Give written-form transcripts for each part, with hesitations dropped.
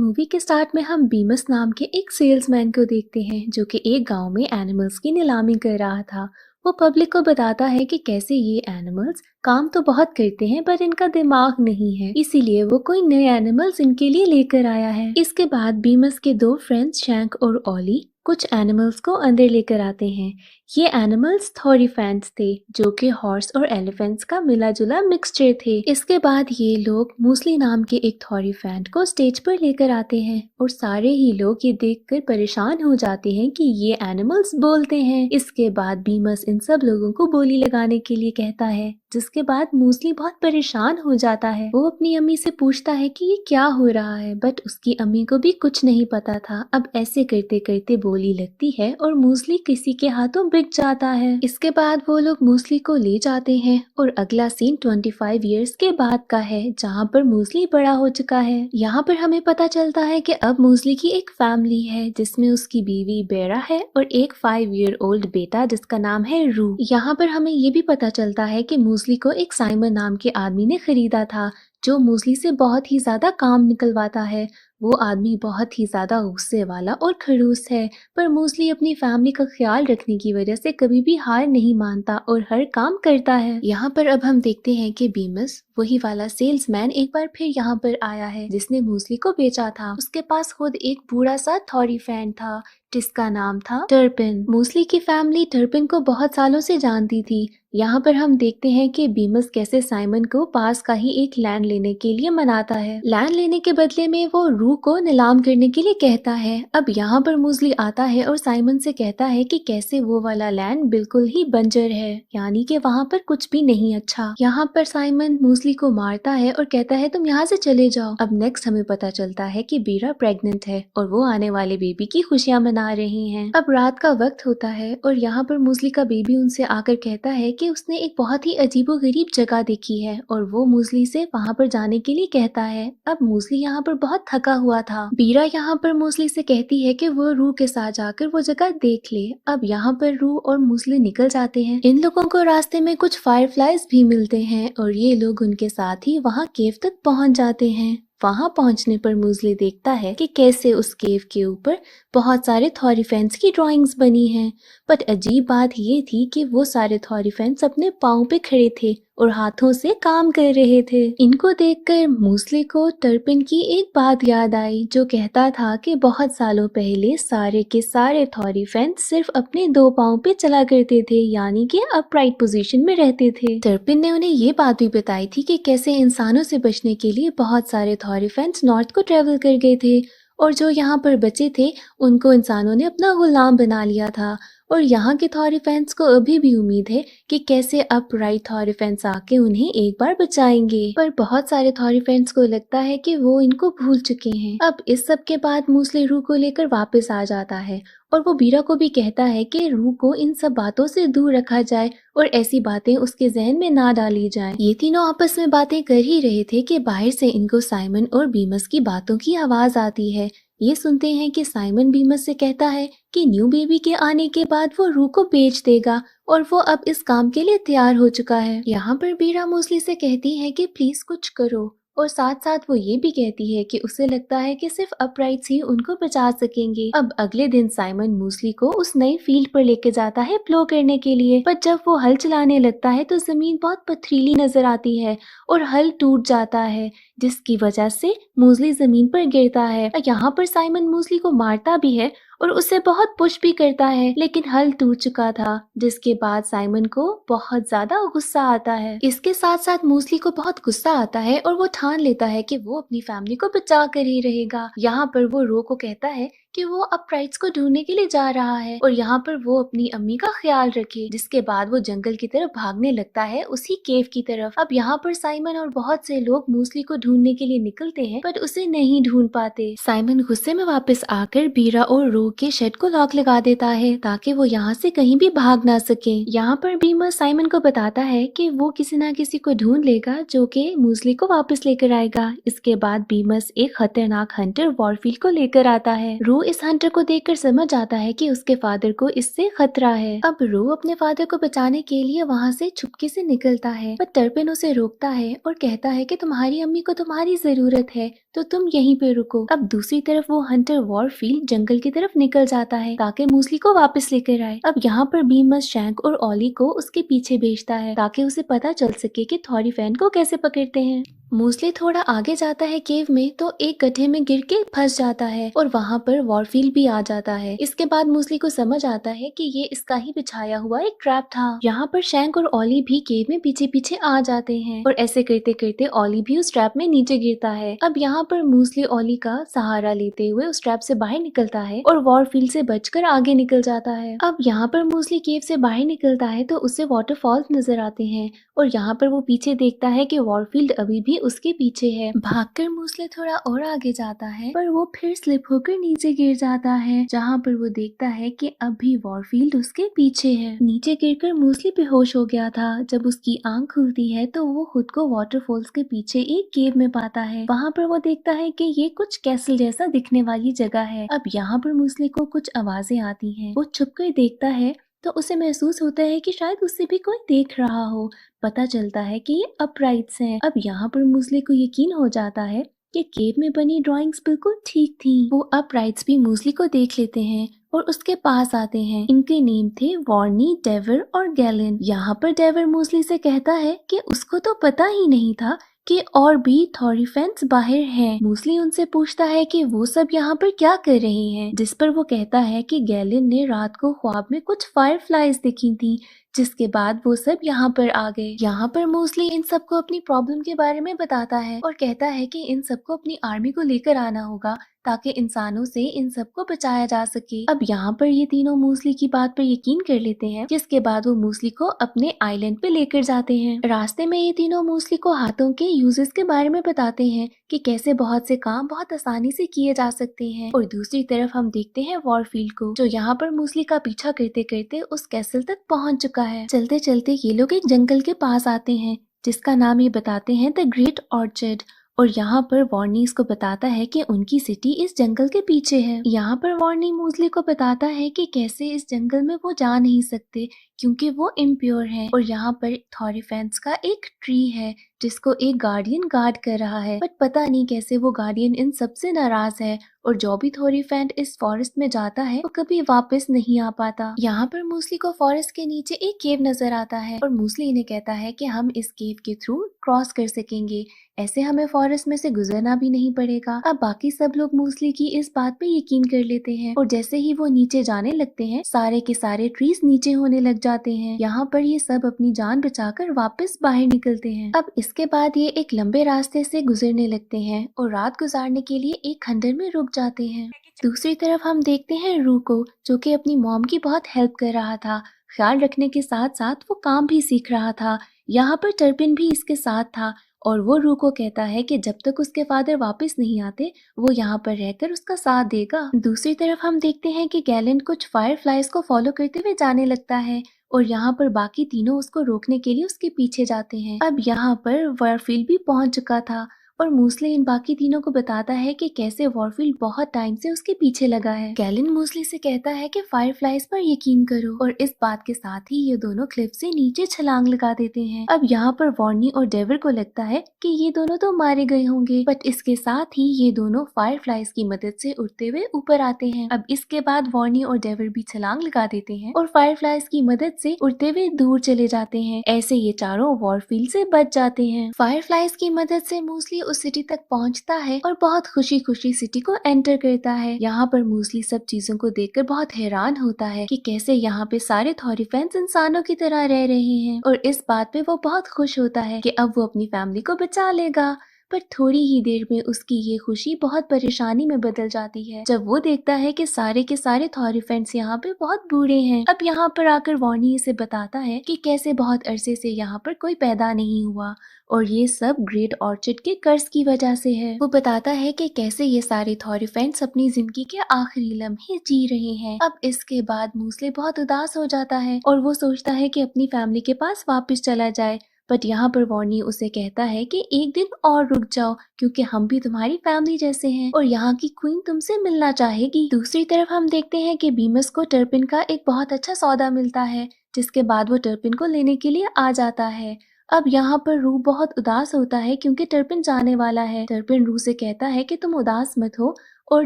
Movie के start में हम बीमस नाम के एक सेल्समैन को देखते हैं जो कि एक गांव में एनिमल्स की नीलामी कर रहा था। वो पब्लिक को बताता है कि कैसे ये एनिमल्स काम तो बहुत करते हैं पर इनका दिमाग नहीं है, इसीलिए वो कोई नए एनिमल्स इनके लिए लेकर आया है। इसके बाद बीमस के दो फ्रेंड्स शैंक और ओली कुछ एनिमल्स को अंदर लेकर आते हैं। ये एनिमल्स थोरीफेंट्स थे जो कि हॉर्स और एलिफेंट्स का मिला जुला मिक्सचर थे। इसके बाद ये लोग मूसली नाम के एक थोरीफेंट को स्टेज पर लेकर आते हैं और सारे ही लोग ये देखकर परेशान हो जाते हैं कि ये एनिमल्स बोलते हैं। इसके बाद बीमस इन सब लोगों को बोली लगाने के लिए कहता है, जिसके बाद मूसली बहुत परेशान हो जाता है। वो अपनी अम्मी से पूछता है कि ये क्या हो रहा है, बट उसकी अम्मी को भी कुछ नहीं पता था। अब ऐसे करते करते बोली लगती है और मूसली किसी के हाथों बिक जाता है। इसके बाद वो लोग मूसली को ले जाते हैं और अगला सीन 25 इयर्स के बाद का है, जहाँ पर मूसली बड़ा हो चुका है। यहाँ पर हमें पता चलता है कि अब मूसली की एक फैमिली है जिसमें उसकी बीवी बेरा है और एक 5 ईयर ओल्ड बेटा जिसका नाम है रू। यहाँ पर हमें ये भी पता चलता है कि मूसली को एक साइमन नाम के आदमी ने खरीदा था जो मूसली से बहुत ही ज्यादा काम निकलवाता है। वो आदमी बहुत ही ज्यादा गुस्से वाला और खड़ूस है, पर मूसली अपनी फैमिली का ख्याल रखने की वजह से कभी भी हार नहीं मानता और हर काम करता है। यहाँ पर अब हम देखते हैं कि बीमस वही वाला सेल्समैन एक बार फिर यहाँ पर आया है जिसने मूसली को बेचा था। उसके पास खुद एक बूढ़ा सा थोरीफेंट था जिसका नाम था टर्पिन। मूसली की फैमिली टर्पिन को बहुत सालों से जानती थी। यहाँ पर हम देखते हैं कि बीमस कैसे साइमन को पास का ही एक लैंड लेने के लिए मनाता है। लैंड लेने के बदले में वो रू को नीलाम करने के लिए कहता है। अब यहाँ पर मूसली आता है और साइमन से कहता है कि कैसे वो वाला लैंड बिल्कुल ही बंजर है, यानी कि वहाँ पर कुछ भी नहीं अच्छा। यहाँ पर साइमन मूसली को मारता है और कहता है तुम यहाँ से चले जाओ। अब नेक्स्ट हमें पता चलता है कि बीरा प्रेग्नेंट है और वो आने वाले बेबी की खुशियां मना रही हैं। अब रात का वक्त होता है और यहाँ पर मूसली का बेबी उनसे आकर कहता है कि उसने एक बहुत ही अजीबोगरीब जगह देखी है और वो मूसली से वहाँ पर जाने के लिए कहता है। अब मूसली यहाँ पर बहुत थका हुआ था। बीरा यहाँ पर मूसली से कहती है कि वो रू के साथ जाकर वो जगह देख ले। अब यहाँ पर रू और मूसली निकल जाते हैं। इन लोगों को रास्ते में कुछ फायरफ्लाइज भी मिलते हैं और ये लोग उनके साथ ही वहाँ केव तक पहुँच जाते हैं। वहां पहुंचने पर मूसली देखता है कि कैसे उस केव के ऊपर बहुत सारे थोरीफेंट्स की ड्राइंग्स बनी हैं। बट अजीब बात ये थी कि वो सारे थोरीफेंट्स अपने पाँव पे खड़े थे और हाथों से काम कर रहे थे। इनको देखकर मूसली को टर्पिन की एक बात याद आई जो कहता था कि बहुत सालों पहले सारे के सारे थोरीफेंट्स सिर्फ अपने दो पाँव पे चला करते थे, यानी कि अपराइट पोजीशन में रहते थे। टर्पिन ने उन्हें ये बात भी बताई थी कि कैसे इंसानों से बचने के लिए बहुत सारे थोरीफेंट्स नॉर्थ को ट्रेवल कर गए थे और जो यहाँ पर बचे थे उनको इंसानों ने अपना गुलाम बना लिया था। और यहाँ के थोरीफेंट्स को अभी भी उम्मीद है कि कैसे अपराइट थोरीफेंट्स आके उन्हें एक बार बचाएंगे, पर बहुत सारे थोरीफेंट्स को लगता है कि वो इनको भूल चुके हैं। अब इस सब के बाद मूसली रू को लेकर वापस आ जाता है और वो बीरा को भी कहता है कि रू को इन सब बातों से दूर रखा जाए और ऐसी बातें उसके जहन में ना डाली जाएं। ये तीनों आपस में बातें कर ही रहे थे कि बाहर से इनको साइमन और बीमस की बातों की आवाज आती है। ये सुनते हैं कि साइमन बीमस से कहता है कि न्यू बेबी के आने के बाद वो रू को बेच देगा और वो अब इस काम के लिए तैयार हो चुका है। यहाँ पर बीरा मूसली से कहती है कि प्लीज कुछ करो और साथ साथ वो ये भी कहती है कि उसे लगता है कि सिर्फ अपराइट्स ही उनको बचा सकेंगे। अब अगले दिन साइमन मूसली को उस नई फील्ड पर लेके जाता है प्लो करने के लिए, पर जब वो हल चलाने लगता है तो जमीन बहुत पथरीली नजर आती है और हल टूट जाता है, जिसकी वजह से मूसली जमीन पर गिरता है। यहाँ पर साइमन मूसली को मारता भी है और उसे बहुत पुश भी करता है, लेकिन हल टूट चुका था, जिसके बाद साइमन को बहुत ज्यादा गुस्सा आता है। इसके साथ साथ मूसली को बहुत गुस्सा आता है और वो ठान लेता है कि वो अपनी फैमिली को बचा कर ही रहेगा। यहाँ पर वो रो को कहता है कि वो अपराइट्स को ढूंढने के लिए जा रहा है और यहाँ पर वो अपनी अम्मी का ख्याल रखे। जिसके बाद वो जंगल की तरफ भागने लगता है, उसी केव की तरफ। अब यहाँ पर साइमन और बहुत से लोग मूसली को ढूंढने के लिए निकलते हैं, पर उसे नहीं ढूंढ पाते। साइमन गुस्से में वापस आकर बीरा और रू के शेड को लॉक लगा देता है ताकि वो यहाँ से कहीं भी भाग ना सके। यहाँ पर बीमस साइमन को बताता है कि वो किसी ना किसी को ढूंढ लेगा जो कि मूसली को वापस लेकर आएगा। इसके बाद बीमस एक खतरनाक हंटर वॉरफील्ड को लेकर आता है। रू इस हंटर को देखकर समझ आता है कि उसके फादर को इससे खतरा है। अब रू अपने फादर को बचाने के लिए वहाँ से छुपके से निकलता है, पर टर्पिन उसे रोकता है और कहता है कि तुम्हारी अम्मी को तुम्हारी जरूरत है तो तुम यहीं पे रुको। अब दूसरी तरफ वो हंटर वॉरफील्ड जंगल की तरफ निकल जाता है ताकि मूसली को वापस लेकर आए। अब यहाँ पर बीमस शैंक और ऑली को उसके पीछे भेजता है ताकि उसे पता चल सके कि थॉरीफैन को कैसे पकड़ते हैं। मूसली थोड़ा आगे जाता है केव में तो एक गड्ढे में गिर के फंस जाता है और वहाँ पर वॉरफील्ड भी आ जाता है। इसके बाद मूसली को समझ आता है कि ये इसका ही बिछाया हुआ एक ट्रैप था। यहाँ पर शैंक और ऑली भी केव में पीछे पीछे आ जाते हैं और ऐसे करते करते ऑली भी उस ट्रैप में नीचे गिरता है। अब यहाँ पर मूसली ऑली का सहारा लेते हुए उस ट्रैप से बाहर निकलता है और वॉरफील्ड से बचकर आगे निकल जाता है। अब यहाँ पर मूसली केव से बाहर निकलता है तो उसे वाटरफॉल्स नजर आते हैं और यहाँ पर वो पीछे देखता है कि वॉरफील्ड अभी भी उसके पीछे है। भागकर मूसली थोड़ा और आगे जाता है पर वो फिर स्लिप होकर नीचे गिर जाता है, जहाँ पर वो देखता है कि अब भी वॉरफील्ड उसके पीछे है। नीचे गिरकर मूसली बेहोश हो गया था। जब उसकी आंख खुलती है तो वो खुद को वाटरफॉल्स के पीछे एक केव में पाता है। वहाँ पर वो देखता है कि ये कुछ कैसल जैसा दिखने वाली जगह है। अब यहाँ पर मूसली को कुछ आवाजें आती हैं। वो छुपकर देखता है तो उसे महसूस होता है कि शायद उससे भी कोई देख रहा हो। पता चलता है कि ये अपराइट्स हैं। अब यहाँ पर मूसली को यकीन हो जाता है कि केव में बनी ड्राइंग्स बिल्कुल ठीक थी। वो अपराइट्स भी मूसली को देख लेते हैं और उसके पास आते हैं। इनके नेम थे वॉर्नी, डेवर और गैलन। यहाँ पर डेवर मूसली से कहता है कि उसको तो पता ही नहीं था कि और भी थॉरीफेंस बाहर हैं। मूसली उनसे पूछता है कि वो सब यहाँ पर क्या कर रहे हैं, जिस पर वो कहता है कि गैलन ने रात को ख्वाब में कुछ फायरफ्लाइज देखी थी, जिसके बाद वो सब यहाँ पर आ गए। यहाँ पर मूसली इन सबको अपनी प्रॉब्लम के बारे में बताता है और कहता है कि इन सबको अपनी आर्मी को लेकर आना होगा ताकि इंसानों से इन सबको बचाया जा सके। अब यहाँ पर ये तीनों मूसली की बात पर यकीन कर लेते हैं, जिसके बाद वो मूसली को अपने आइलैंड पे लेकर जाते हैं। रास्ते में ये तीनों मूसली को हाथों के यूजेस के बारे में बताते हैं कि कैसे बहुत से काम बहुत आसानी से किए जा सकते हैं। और दूसरी तरफ हम देखते हैं वॉरफील्ड को, जो यहाँ पर मूसली का पीछा करते करते उस कैसल तक पहुँच चुका है। चलते चलते ये लोग एक जंगल के पास आते हैं जिसका नाम ये बताते हैं द ग्रेट ऑर्चर्ड। और यहाँ पर वॉर्नी इसको बताता है कि उनकी सिटी इस जंगल के पीछे है। यहाँ पर वॉर्नी मूसली को बताता है कि कैसे इस जंगल में वो जा नहीं सकते क्योंकि वो इम्प्योर है। और यहाँ पर थॉरीफेंस का एक ट्री है जिसको एक गार्डियन गार्ड कर रहा है, बट पता नहीं कैसे वो गार्डियन इन सबसे नाराज है और जो भी थॉरीफेंट इस फॉरेस्ट में जाता है वो कभी वापस नहीं आ पाता। यहाँ पर मूसली को फॉरेस्ट के नीचे एक केव नजर आता है और मूसली इन्हें कहता है कि हम इस केव के थ्रू क्रॉस कर सकेंगे, ऐसे हमें फॉरेस्ट में से गुजरना भी नहीं पड़ेगा। अब बाकी सब लोग मूसली की इस बात पे यकीन कर लेते हैं और जैसे ही वो नीचे जाने लगते हैं सारे के सारे ट्रीज नीचे होने लग जाते हैं। यहाँ पर ये सब अपनी जान बचाकर वापस बाहर निकलते हैं। अब इसके बाद ये एक लंबे रास्ते से गुजरने लगते हैं और रात गुजारने के लिए एक खंडर में रुक जाते हैं। दूसरी तरफ हम देखते हैं रू को, जो कि अपनी मॉम की बहुत हेल्प कर रहा था। ख्याल रखने के साथ साथ वो काम भी सीख रहा था। यहाँ पर टर्पिन भी इसके साथ था और वो रू को कहता है कि जब तक उसके फादर वापस नहीं आते वो यहाँ पर रहकर उसका साथ देगा। दूसरी तरफ हम देखते हैं कि गैलन कुछ फायरफ्लाइज को फॉलो करते हुए जाने लगता है और यहाँ पर बाकी तीनों उसको रोकने के लिए उसके पीछे जाते हैं। अब यहाँ पर वॉरफील्ड भी पहुंच चुका था और मूसली इन बाकी तीनों को बताता है कि कैसे वॉरफील्ड बहुत टाइम से उसके पीछे लगा है। गैलन मूसली से कहता है कि फायरफ्लाइज पर यकीन करो और इस बात के साथ ही ये दोनों क्लिफ से नीचे छलांग लगा देते हैं। अब यहाँ पर वॉर्नी और डेवर को लगता है कि ये दोनों तो मारे गए होंगे, बट इसके साथ ही ये दोनों फायरफ्लाइज की मदद से उड़ते हुए ऊपर आते हैं। अब इसके बाद वॉर्नी और डेवर भी छलांग लगा देते हैं और फायरफ्लाइज की मदद से उड़ते हुए दूर चले जाते हैं। ऐसे ये चारों वॉरफील्ड से बच जाते हैं। फायरफ्लाइज की मदद से मूसली उस सिटी तक पहुंचता है और बहुत खुशी खुशी सिटी को एंटर करता है। यहाँ पर मूसली सब चीजों को देखकर बहुत हैरान होता है कि कैसे यहाँ पे सारे थॉरीफेंस इंसानों की तरह रह रहे हैं और इस बात पे वो बहुत खुश होता है कि अब वो अपनी फैमिली को बचा लेगा। पर थोड़ी ही देर में उसकी ये खुशी बहुत परेशानी में बदल जाती है जब वो देखता है कि सारे के सारे थॉरिफेंट्स यहाँ पे बहुत बूढ़े हैं। अब यहाँ पर आकर वॉर्नी इसे बताता है कि कैसे बहुत अरसे से यहाँ पर कोई पैदा नहीं हुआ और ये सब ग्रेट ऑर्चिड के कर्ज की वजह से है। वो बताता है कि कैसे ये सारे थॉरिफेंट्स अपनी जिंदगी के आखिरी लम्हे जी रहे हैं। अब इसके बाद मूसले बहुत उदास हो जाता है और वो सोचता है कि अपनी फैमिली के पास वापस चला जाए, बट यहाँ पर वॉर्नी उसे कहता है कि एक दिन और रुक जाओ क्योंकि हम भी तुम्हारी फैमिली जैसे हैं और यहाँ की क्वीन तुमसे मिलना चाहेगी। दूसरी तरफ हम देखते हैं कि बीमस को टर्पिन का एक बहुत अच्छा सौदा मिलता है, जिसके बाद वो टर्पिन को लेने के लिए आ जाता है। अब यहाँ पर रू बहुत उदास होता है क्योंकि टर्पिन जाने वाला है। टर्पिन रू से कहता है कि तुम उदास मत हो और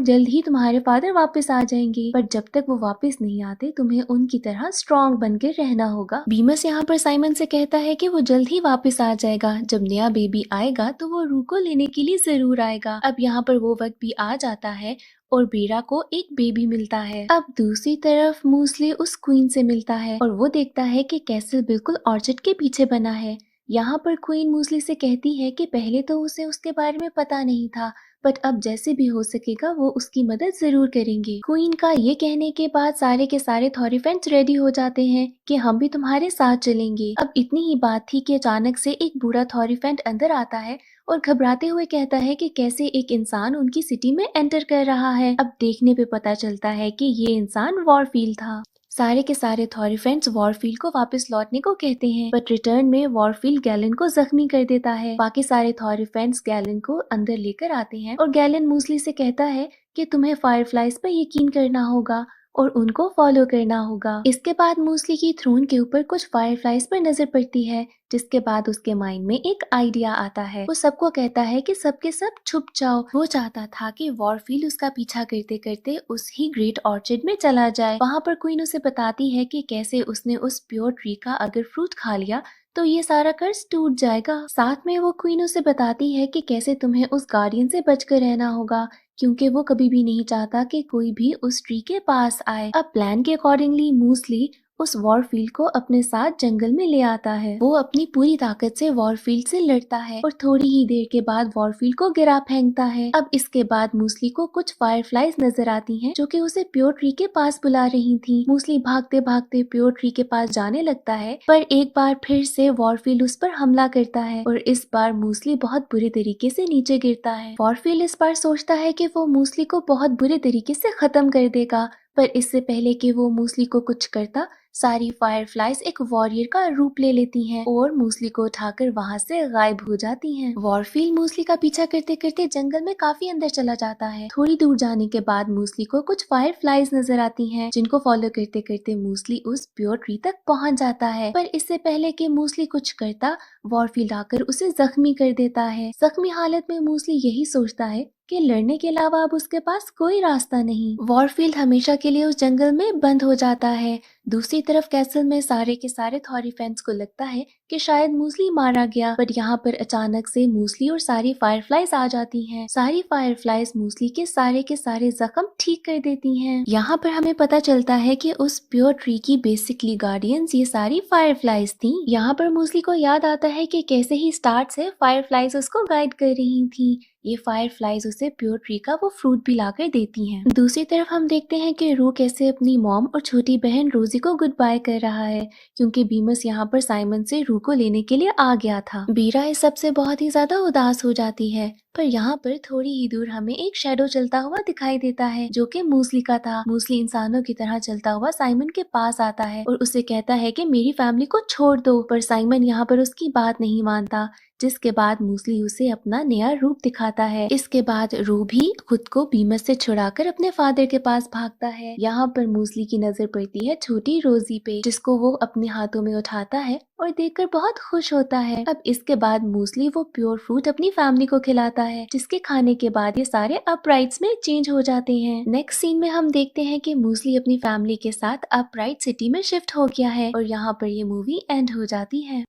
जल्द ही तुम्हारे फादर वापस आ जाएंगे, पर जब तक वो वापस नहीं आते तुम्हें उनकी तरह स्ट्रॉन्ग बनकर रहना होगा। बीमस यहाँ पर साइमन से कहता है कि वो जल्द ही वापस आ जाएगा, जब नया बेबी आएगा तो वो रू को लेने के लिए जरूर आएगा। अब यहाँ पर वो वक्त भी आ जाता है और बीरा को एक बेबी मिलता है। अब दूसरी तरफ मूसले उस क्वीन से मिलता है और वो देखता है कि कैसल बिल्कुल ऑर्चिड के पीछे बना है। यहाँ पर क्वीन मूसली से कहती है कि पहले तो उसे उसके बारे में पता नहीं था, बट अब जैसे भी हो सकेगा वो उसकी मदद जरूर करेंगे। क्वीन का ये कहने के बाद सारे के सारे थॉरिफेंट्स रेडी हो जाते हैं कि हम भी तुम्हारे साथ चलेंगे। अब इतनी ही बात थी कि अचानक से एक बूढ़ा थॉरिफेंट अंदर आता है और घबराते हुए कहता है कि कैसे एक इंसान उनकी सिटी में एंटर कर रहा है। अब देखने पे पता चलता है कि ये इंसान वॉरफील्ड था। सारे के सारे थॉरिफेंट्स वॉरफील्ड को वापस लौटने को कहते हैं, बट रिटर्न में वॉरफील्ड गैलन को जख्मी कर देता है। बाकी सारे थॉरिफेंट्स गैलन को अंदर लेकर आते हैं और गैलन मूसली से कहता है कि तुम्हें फायरफ्लाइज पर यकीन करना होगा और उनको फॉलो करना होगा। इसके बाद मूसली की थ्रोन के ऊपर कुछ फायरफ्लाइज पर नजर पड़ती है, जिसके बाद उसके माइंड में एक आइडिया आता है। वो सबको कहता है कि सबके सब छुप जाओ। वो चाहता था कि वॉरफील्ड उसका पीछा करते करते उस ही ग्रेट ऑर्चिड में चला जाए। वहाँ पर क्वीन उसे बताती है कि कैसे उसने उस प्योर ट्री का अगर फ्रूट खा लिया तो ये सारा कर्ज टूट जाएगा। साथ में वो क्वीन उसे बताती है कि कैसे तुम्हें उस गार्डियन से बचकर रहना होगा क्योंकि वो कभी भी नहीं चाहता कि कोई भी उस ट्री के पास आए। अब प्लान के अकॉर्डिंगली मूसली उस वॉरफील्ड को अपने साथ जंगल में ले आता है। वो अपनी पूरी ताकत से वॉरफील्ड से लड़ता है और थोड़ी ही देर के बाद वॉरफील्ड को गिरा फेंकता है। अब इसके बाद मूसली को कुछ फायरफ्लाइज नजर आती हैं जो कि उसे प्योर ट्री के पास बुला रही थी। मूसली भागते भागते प्योर ट्री के पास जाने लगता है, पर एक बार फिर से वॉरफील्ड उस पर हमला करता है और इस बार मूसली बहुत बुरे तरीके से नीचे गिरता है। वॉरफील्ड इस बार सोचता है कि वो मूसली को बहुत बुरे तरीके से खत्म कर देगा, पर इससे पहले कि वो मूसली को कुछ करता, सारी फायरफ्लाइज एक वॉरियर का रूप ले लेती हैं और मूसली को उठाकर वहां से गायब हो जाती हैं। वॉरफील्ड मूसली का पीछा करते करते जंगल में काफी अंदर चला जाता है। थोड़ी दूर जाने के बाद मूसली को कुछ फायरफ्लाइज नजर आती हैं, जिनको फॉलो करते करते मूसली उस प्योर ट्री तक पहुंच जाता है। पर इससे पहले कि मूसली कुछ करता, वॉरफील्ड आकर उसे जख्मी कर देता है। जख्मी हालत में मूसली यही सोचता है कि लड़ने के अलावा अब उसके पास कोई रास्ता नहीं। वॉरफील्ड हमेशा के लिए उस जंगल में बंद हो जाता है। दूसरी तरफ कैसल में सारे के सारे थॉरिफेंट्स को लगता है कि शायद मूसली मारा गया, पर यहाँ पर अचानक से मूसली और सारी फायरफ्लाइज आ जाती हैं। सारी फायरफ्लाइज मूसली के सारे जख्म ठीक कर देती हैं। यहाँ पर हमें पता चलता है कि उस प्योर ट्री की बेसिकली गार्डियंस ये सारी फायरफ्लाइज थी। यहाँ पर मूसली को याद आता है कि कैसे ही स्टार्ट से फायरफ्लाइज उसको गाइड कर रही थी। ये फायरफ्लाइज उसे प्योर ट्री का वो फ्रूट भी लाकर देती हैं। दूसरी तरफ हम देखते हैं कि रू कैसे अपनी मॉम और छोटी बहन रोजी को गुड बाय कर रहा है, क्योंकि बीमस यहाँ पर साइमन से रू को लेने के लिए आ गया था। बीरा इस सबसे बहुत ही ज्यादा उदास हो जाती है, पर यहाँ पर थोड़ी ही दूर हमें एक शैडो चलता हुआ दिखाई देता है जो कि मूसली का था। मूसली इंसानों की तरह चलता हुआ साइमन के पास आता है और उसे कहता है कि मेरी फैमिली को छोड़ दो, पर साइमन यहाँ पर उसकी बात नहीं मानता, जिसके बाद मूसली उसे अपना नया रूप दिखाता है। इसके बाद रू भी खुद को बीमस से छुड़ाकर अपने फादर के पास भागता है। यहाँ पर मूसली की नजर पड़ती है छोटी रोजी पे, जिसको वो अपने हाथों में उठाता है और देखकर बहुत खुश होता है। अब इसके बाद मूसली वो प्योर फ्रूट अपनी फैमिली को खिलाता है, जिसके खाने के बाद ये सारे अपराइट्स में चेंज हो जाते हैं। नेक्स्ट सीन में हम देखते हैं कि मूसली अपनी फैमिली के साथ अपराइट सिटी में शिफ्ट हो गया है और यहाँ पर ये मूवी एंड हो जाती है।